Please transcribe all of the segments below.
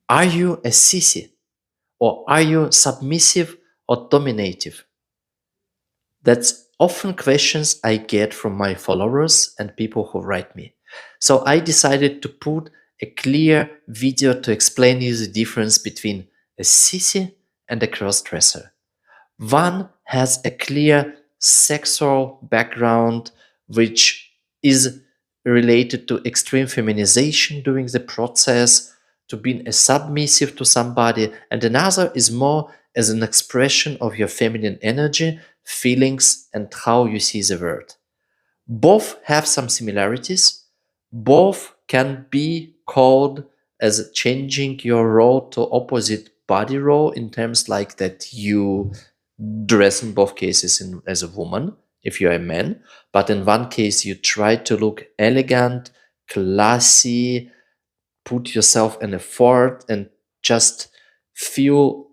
Are you a sissy? Or are you submissive or dominative? That's often questions I get from my followers and people who write me. So I decided to put a clear video to explain you the difference between a sissy and a crossdresser. One has a clear sexual background which is related to extreme feminization during the process, to being a submissive to somebody, and another is more as an expression of your feminine energy, feelings, and how you see the world. Both have some similarities. Both can be called as changing your role to opposite body role in terms like that you dress in both cases as a woman if you're a man, but in one case you try to look elegant, classy, put yourself in a fort and just feel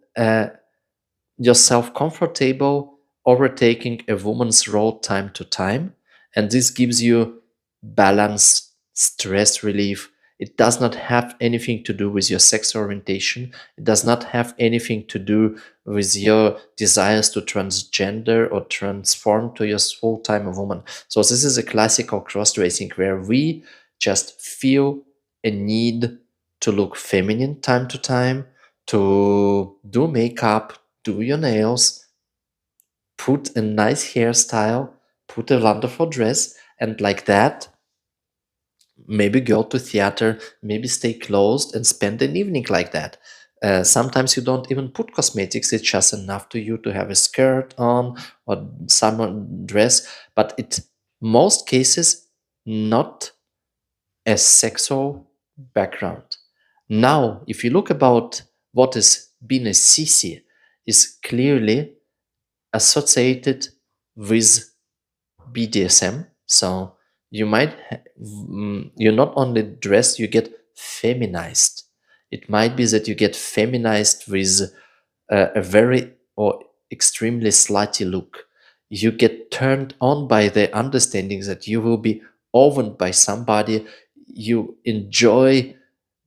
yourself comfortable overtaking a woman's role time to time. And this gives you balance, stress relief. It does not have anything to do with your sex orientation. It does not have anything to do with your desires to transgender or transform to your full-time a woman. So this is a classical cross-dressing where we just feel a need to look feminine time to time, to do makeup, do your nails, put a nice hairstyle, put a wonderful dress, and like that, maybe go to theater, maybe stay closed and spend an evening like that. Sometimes you don't even put cosmetics, it's just enough to you to have a skirt on or summer dress, but it most cases not a sexual background. Now, if you look about what is being a sissy, is clearly associated with BDSM. So you might, you not only dress, you get feminized. It might be that you get feminized with a very or extremely slutty look. You get turned on by the understanding that you will be owned by somebody. You enjoy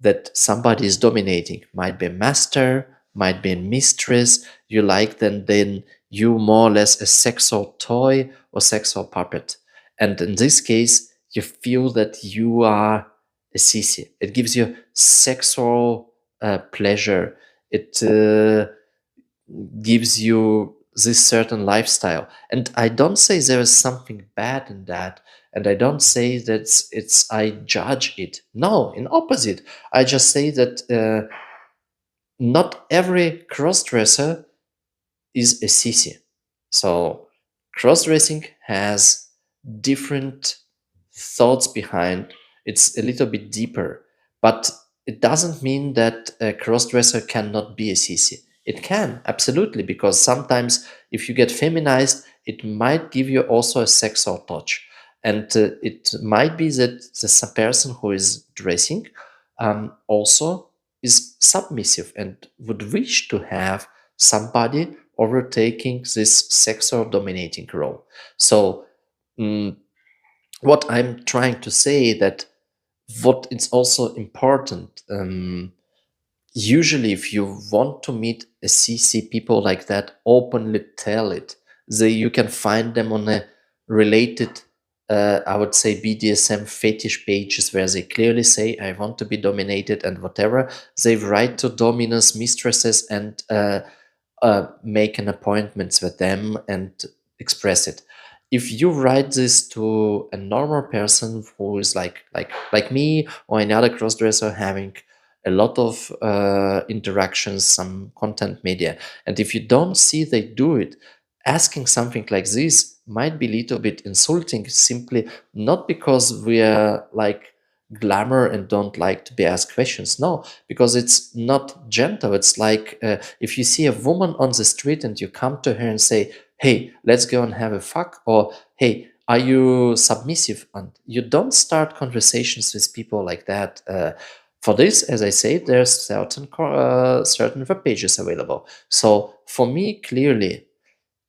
that somebody is dominating. Might be a master, might be a mistress. You like then you more or less a sexual toy or sexual puppet. And in this case, you feel that you are a sissy. It gives you sexual pleasure. It gives you this certain lifestyle. And I don't say there is something bad in that. And I don't say that I judge it. No, in opposite. I just say that not every crossdresser is a sissy. So crossdressing has different thoughts behind. It's a little bit deeper, but it doesn't mean that a crossdresser cannot be a sissy. It can, absolutely, because sometimes if you get feminized, it might give you also a sexual touch. And it might be that the person who is dressing also is submissive and would wish to have somebody overtaking this sexual dominating role. So what I'm trying to say that what is also important, usually if you want to meet a CC people like that, openly tell it. You can find them on a related, I would say BDSM fetish pages where they clearly say, I want to be dominated and whatever. They write to dominus mistresses and make an appointment with them and express it. If you write this to a normal person who is like me or another crossdresser having a lot of interactions, some content media, and if you don't see they do it, asking something like this might be a little bit insulting, simply not because we are like glamour and don't like to be asked questions. No, because it's not gentle. It's like if you see a woman on the street and you come to her and say, hey, let's go and have a fuck, or hey, are you submissive? And you don't start conversations with people like that. For this, as I say, there's certain web pages available. So for me, clearly,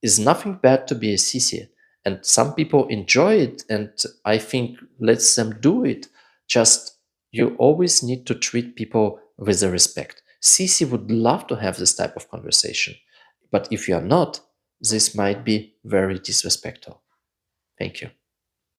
is nothing bad to be a CC. And some people enjoy it, and I think lets them do it. Just you always need to treat people with a respect. Sissy would love to have this type of conversation. But if you are not, this might be very disrespectful. Thank you.